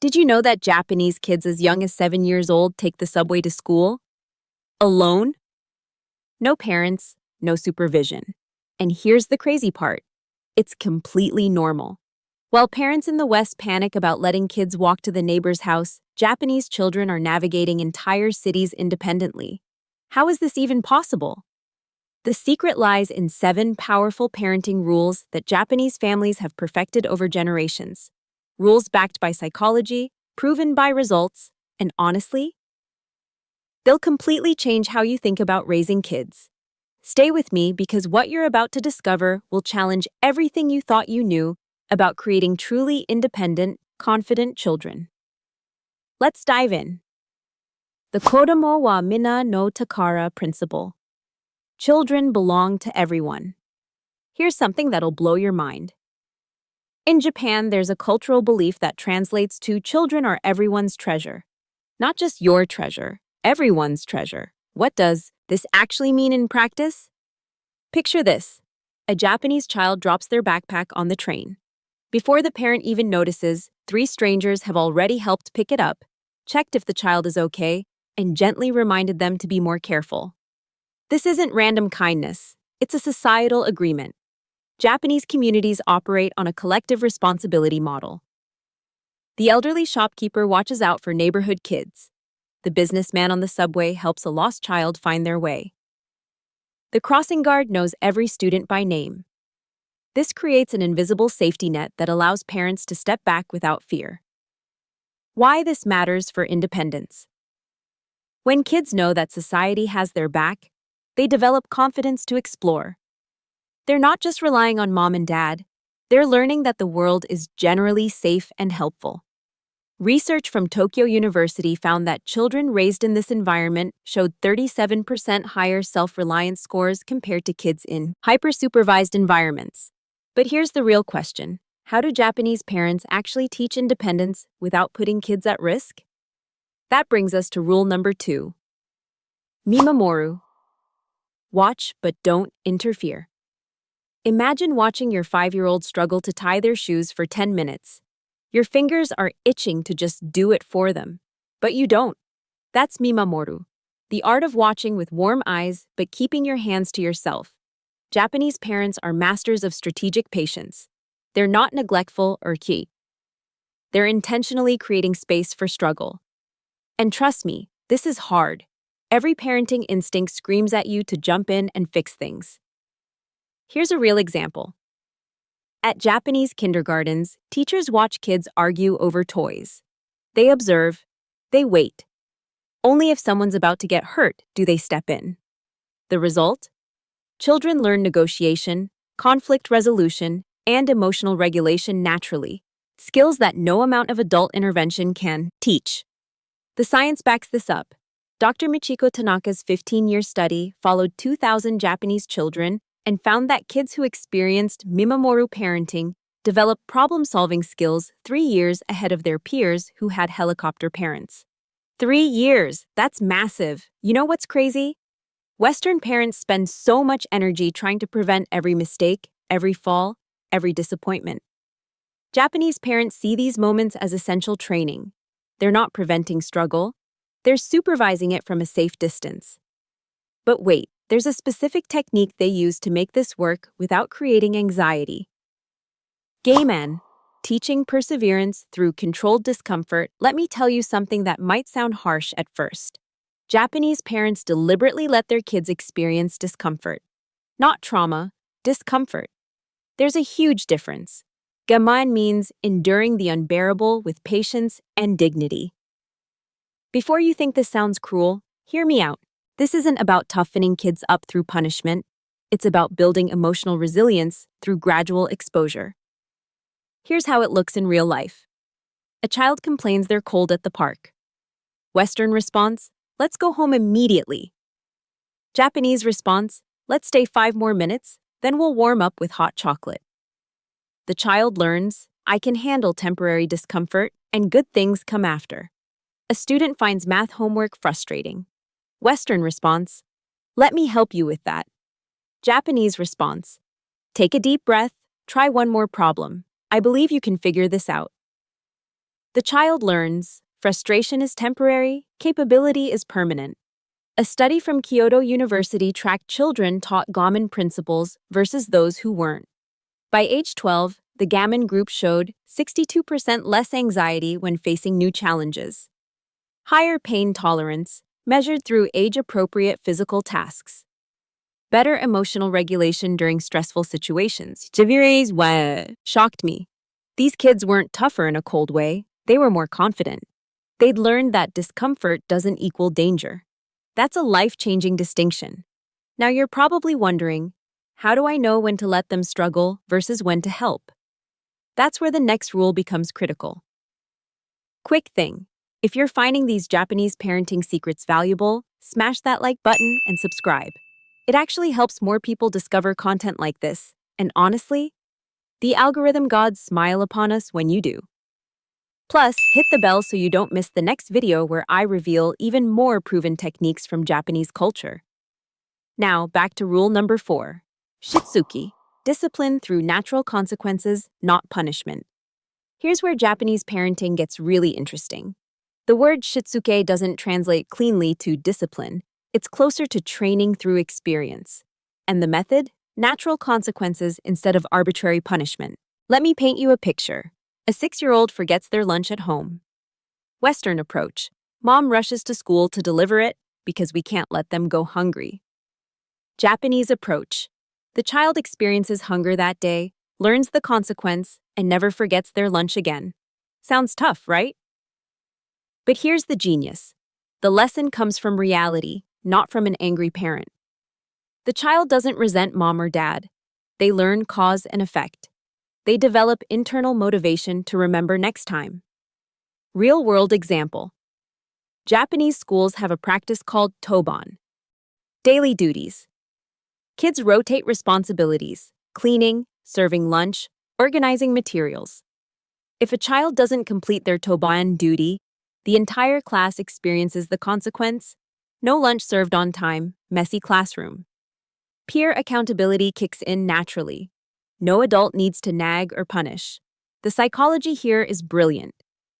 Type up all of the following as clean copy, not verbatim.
Did you know that Japanese kids as young as 7 years old take the subway to school? Alone? No parents, no supervision. And here's the crazy part. It's completely normal. While parents in the West panic about letting kids walk to the neighbor's house, Japanese children are navigating entire cities independently. How is this even possible? The secret lies in 7 powerful parenting rules that Japanese families have perfected over generations. Rules backed by psychology, proven by results, and honestly, they'll completely change how you think about raising kids. Stay with me because what you're about to discover will challenge everything you thought you knew about creating truly independent, confident children. Let's dive in. The Kodomo wa Minna no Takara principle. Children belong to everyone. Here's something that'll blow your mind. In Japan, there's a cultural belief that translates to children are everyone's treasure. Not just your treasure, everyone's treasure. What does this actually mean in practice? Picture this. A Japanese child drops their backpack on the train. Before the parent even notices, 3 strangers have already helped pick it up, checked if the child is okay, and gently reminded them to be more careful. This isn't random kindness. It's a societal agreement. Japanese communities operate on a collective responsibility model. The elderly shopkeeper watches out for neighborhood kids. The businessman on the subway helps a lost child find their way. The crossing guard knows every student by name. This creates an invisible safety net that allows parents to step back without fear. Why this matters for independence. When kids know that society has their back, they develop confidence to explore. They're not just relying on mom and dad, they're learning that the world is generally safe and helpful. Research from Tokyo University found that children raised in this environment showed 37% higher self-reliance scores compared to kids in hyper-supervised environments. But here's the real question. How do Japanese parents actually teach independence without putting kids at risk? That brings us to rule number 2. Mimamoru. Watch but don't interfere. Imagine watching your 5-year-old struggle to tie their shoes for 10 minutes. Your fingers are itching to just do it for them. But you don't. That's Mimamoru, the art of watching with warm eyes but keeping your hands to yourself. Japanese parents are masters of strategic patience. They're not neglectful or key. They're intentionally creating space for struggle. And trust me, this is hard. Every parenting instinct screams at you to jump in and fix things. Here's a real example. At Japanese kindergartens, teachers watch kids argue over toys. They observe, they wait. Only if someone's about to get hurt do they step in. The result? Children learn negotiation, conflict resolution, and emotional regulation naturally, skills that no amount of adult intervention can teach. The science backs this up. Dr. Michiko Tanaka's 15-year study followed 2,000 Japanese children and found that kids who experienced Mimamoru parenting developed problem-solving skills 3 years ahead of their peers who had helicopter parents. 3 years! That's massive. You know what's crazy? Western parents spend so much energy trying to prevent every mistake, every fall, every disappointment. Japanese parents see these moments as essential training. They're not preventing struggle. They're supervising it from a safe distance. But wait. There's a specific technique they use to make this work without creating anxiety. Gaman, teaching perseverance through controlled discomfort. Let me tell you something that might sound harsh at first. Japanese parents deliberately let their kids experience discomfort. Not trauma, discomfort. There's a huge difference. Gaman means enduring the unbearable with patience and dignity. Before you think this sounds cruel, hear me out. This isn't about toughening kids up through punishment. It's about building emotional resilience through gradual exposure. Here's how it looks in real life. A child complains they're cold at the park. Western response, let's go home immediately. Japanese response, let's stay 5 more minutes, then we'll warm up with hot chocolate. The child learns, I can handle temporary discomfort, and good things come after. A student finds math homework frustrating. Western response, let me help you with that. Japanese response, take a deep breath, try one more problem. I believe you can figure this out. The child learns, frustration is temporary, capability is permanent. A study from Kyoto University tracked children taught Gaman principles versus those who weren't. By age 12, the Gaman group showed 62% less anxiety when facing new challenges. Higher pain tolerance, measured through age-appropriate physical tasks. Better emotional regulation during stressful situations. Shocked me. These kids weren't tougher in a cold way, they were more confident. They'd learned that discomfort doesn't equal danger. That's a life-changing distinction. Now you're probably wondering, how do I know when to let them struggle versus when to help? That's where the next rule becomes critical. Quick thing, if you're finding these Japanese parenting secrets valuable, smash that like button and subscribe. It actually helps more people discover content like this, and honestly, the algorithm gods smile upon us when you do. Plus, hit the bell so you don't miss the next video where I reveal even more proven techniques from Japanese culture. Now, back to rule number 4. Shitsuke, discipline through natural consequences, not punishment. Here's where Japanese parenting gets really interesting. The word Shitsuke doesn't translate cleanly to discipline. It's closer to training through experience. And the method? Natural consequences instead of arbitrary punishment. Let me paint you a picture. A 6-year-old forgets their lunch at home. Western approach. Mom rushes to school to deliver it because we can't let them go hungry. Japanese approach. The child experiences hunger that day, learns the consequence, and never forgets their lunch again. Sounds tough, right? But here's the genius. The lesson comes from reality, not from an angry parent. The child doesn't resent mom or dad. They learn cause and effect. They develop internal motivation to remember next time. Real-world example. Japanese schools have a practice called toban. Daily duties. Kids rotate responsibilities, cleaning, serving lunch, organizing materials. If a child doesn't complete their toban duty, the entire class experiences the consequence: no lunch served on time, messy classroom. Peer accountability kicks in naturally. No adult needs to nag or punish. The psychology here is brilliant.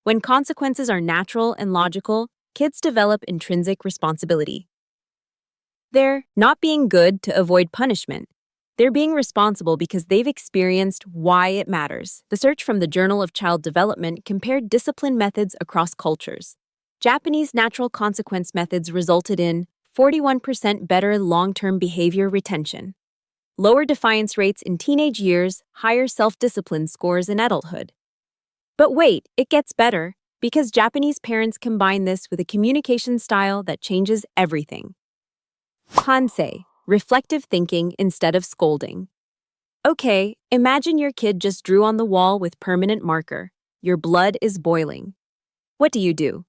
When consequences are natural and logical, kids develop intrinsic responsibility. They're not being good to avoid punishment. They're being responsible because they've experienced why it matters. The search from the Journal of Child Development compared discipline methods across cultures. Japanese natural consequence methods resulted in 41% better long-term behavior retention, lower defiance rates in teenage years, higher self-discipline scores in adulthood. But wait, it gets better, because Japanese parents combine this with a communication style that changes everything. Hansei, reflective thinking instead of scolding. Okay, imagine your kid just drew on the wall with permanent marker. Your blood is boiling. What do?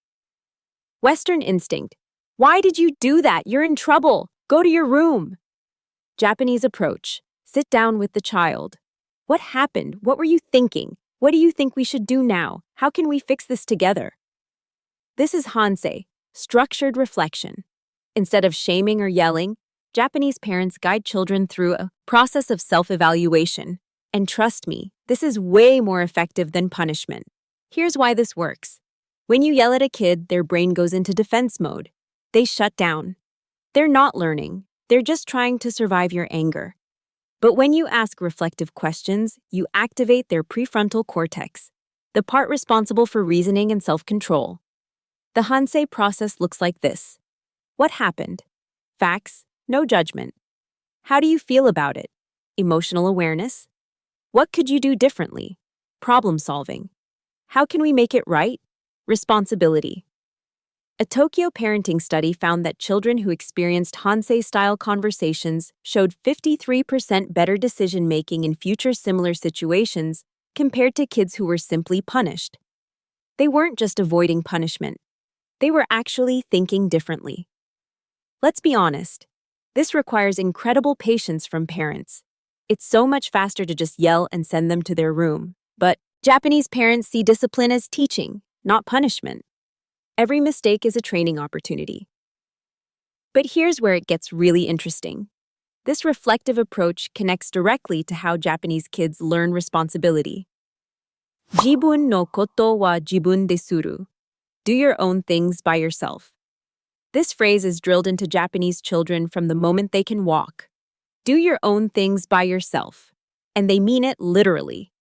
Western instinct. Why did you do that? You're in trouble. Go to your room. Japanese approach. Sit down with the child. What happened? What were you thinking? What do you think we should do now? How can we fix this together? This is Hansei, structured reflection. Instead of shaming or yelling, Japanese parents guide children through a process of self-evaluation. And trust me, this is way more effective than punishment. Here's why this works. When you yell at a kid, their brain goes into defense mode. They shut down. They're not learning. They're just trying to survive your anger. But when you ask reflective questions, you activate their prefrontal cortex, the part responsible for reasoning and self-control. The Hansei process looks like this. What happened? Facts, no judgment. How do you feel about it? Emotional awareness. What could you do differently? Problem solving. How can we make it right? Responsibility. A Tokyo parenting study found that children who experienced Hansei-style conversations showed 53% better decision-making in future similar situations compared to kids who were simply punished. They weren't just avoiding punishment. They were actually thinking differently. Let's be honest. This requires incredible patience from parents. It's so much faster to just yell and send them to their room. But Japanese parents see discipline as teaching, not punishment. Every mistake is a training opportunity. But here's where it gets really interesting. This reflective approach connects directly to how Japanese kids learn responsibility. Jibun no koto wa jibun desuru. Do your own things by yourself. This phrase is drilled into Japanese children from the moment they can walk. Do your own things by yourself. And they mean it literally.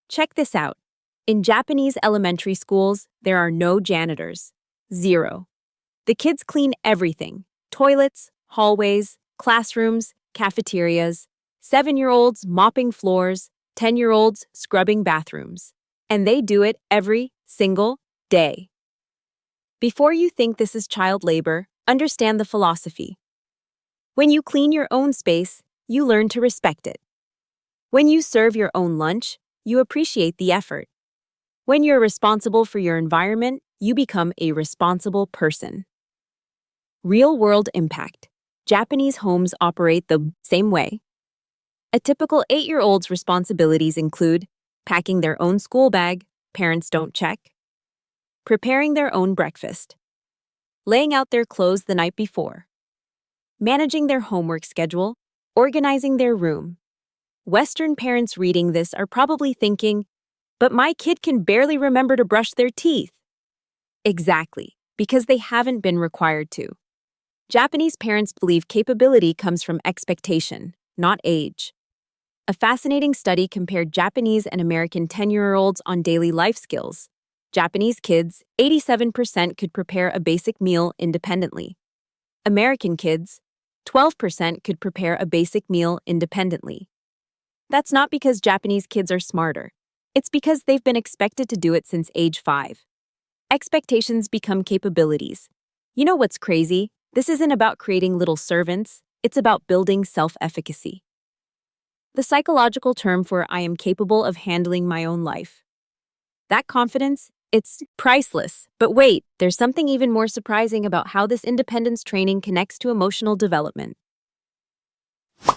Check this out. In Japanese elementary schools, there are no janitors. 0. The kids clean everything: toilets, hallways, classrooms, cafeterias, 7-year-olds mopping floors, 10-year-olds scrubbing bathrooms. And they do it every single day. Before you think this is child labor, understand the philosophy. When you clean your own space, you learn to respect it. When you serve your own lunch, you appreciate the effort. When you're responsible for your environment, you become a responsible person. Real-world impact. Japanese homes operate the same way. A typical 8-year-old's responsibilities include packing their own school bag, parents don't check, preparing their own breakfast, laying out their clothes the night before, managing their homework schedule, organizing their room. Western parents reading this are probably thinking, but my kid can barely remember to brush their teeth. Exactly, because they haven't been required to. Japanese parents believe capability comes from expectation, not age. A fascinating study compared Japanese and American 10-year-olds on daily life skills. Japanese kids, 87% could prepare a basic meal independently. American kids, 12% could prepare a basic meal independently. That's not because Japanese kids are smarter. It's because they've been expected to do it since age 5. Expectations become capabilities. You know what's crazy? This isn't about creating little servants, it's about building self-efficacy. The psychological term for I am capable of handling my own life. That confidence, it's priceless. But wait, there's something even more surprising about how this independence training connects to emotional development.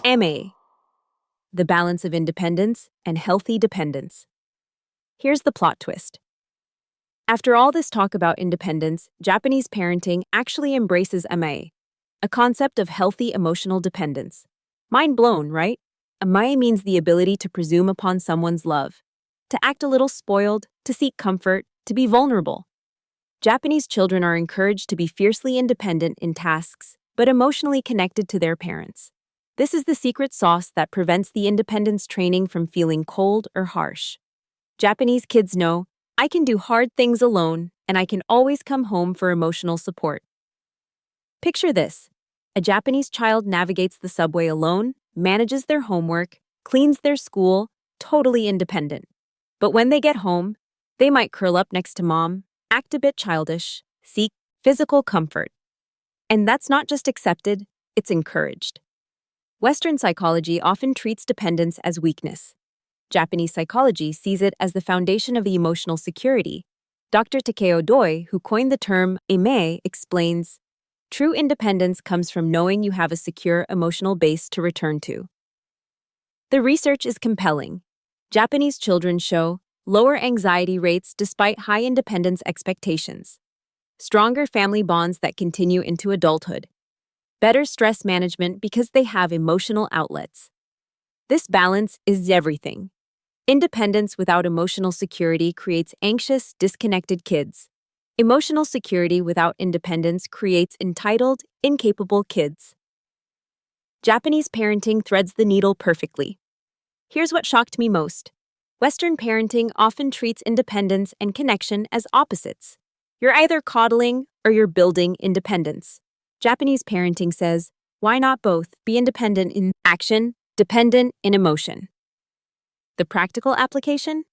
Amae, the balance of independence and healthy dependence. Here's the plot twist. After all this talk about independence, Japanese parenting actually embraces Amae, a concept of healthy emotional dependence. Mind blown, right? Amae means the ability to presume upon someone's love, to act a little spoiled, to seek comfort, to be vulnerable. Japanese children are encouraged to be fiercely independent in tasks, but emotionally connected to their parents. This is the secret sauce that prevents the independence training from feeling cold or harsh. Japanese kids know, I can do hard things alone, and I can always come home for emotional support. Picture this. A Japanese child navigates the subway alone, manages their homework, cleans their school, totally independent. But when they get home, they might curl up next to mom, act a bit childish, seek physical comfort. And that's not just accepted, it's encouraged. Western psychology often treats dependence as weakness. Japanese psychology sees it as the foundation of the emotional security. Dr. Takeo Doi, who coined the term Amae, explains, true independence comes from knowing you have a secure emotional base to return to. The research is compelling. Japanese children show lower anxiety rates despite high independence expectations, stronger family bonds that continue into adulthood, better stress management because they have emotional outlets. This balance is everything. Independence without emotional security creates anxious, disconnected kids. Emotional security without independence creates entitled, incapable kids. Japanese parenting threads the needle perfectly. Here's what shocked me most. Western parenting often treats independence and connection as opposites. You're either coddling or you're building independence. Japanese parenting says, why not both? Be independent in action, dependent in emotion. The practical application?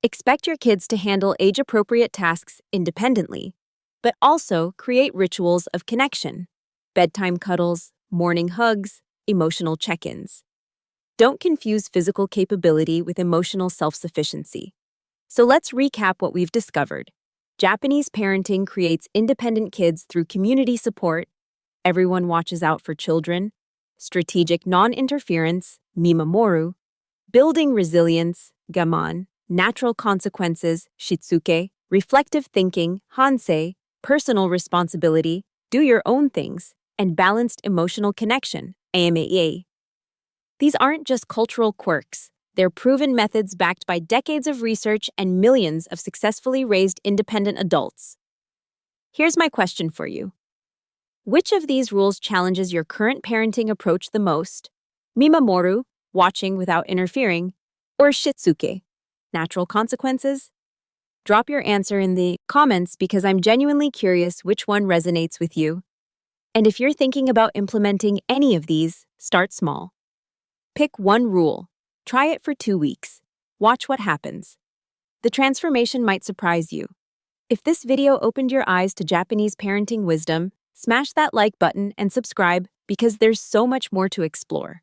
Expect your kids to handle age-appropriate tasks independently, but also create rituals of connection, bedtime cuddles, morning hugs, emotional check-ins. Don't confuse physical capability with emotional self-sufficiency. So let's recap what we've discovered. Japanese parenting creates independent kids through community support, everyone watches out for children, strategic non-interference, Mimamoru, building resilience, Gaman, natural consequences, Shitsuke, reflective thinking, Hansei, personal responsibility, do your own things, and balanced emotional connection, Amae. These aren't just cultural quirks, They're proven methods backed by decades of research and millions of successfully raised independent adults. Here's my question for you. Which of these rules challenges your current parenting approach the most? Mimamoru, watching without interfering, or Shitsuke, natural consequences? Drop your answer in the comments because I'm genuinely curious which one resonates with you. And if you're thinking about implementing any of these, start small. Pick one rule. Try it for 2 weeks. Watch what happens. The transformation might surprise you. If this video opened your eyes to Japanese parenting wisdom, smash that like button and subscribe because there's so much more to explore.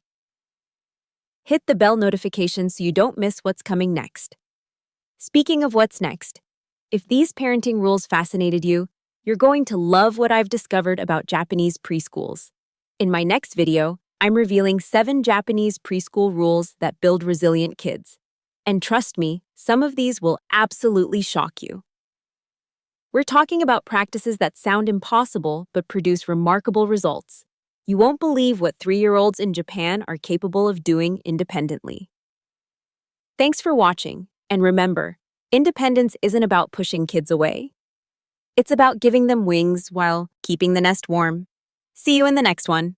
Hit the bell notification so you don't miss what's coming next. Speaking of what's next, if these parenting rules fascinated you, you're going to love what I've discovered about Japanese preschools. In my next video, I'm revealing 7 Japanese preschool rules that build resilient kids. And trust me, some of these will absolutely shock you. We're talking about practices that sound impossible but produce remarkable results. You won't believe what 3-year-olds in Japan are capable of doing independently. Thanks for watching, and remember, independence isn't about pushing kids away. It's about giving them wings while keeping the nest warm. See you in the next one.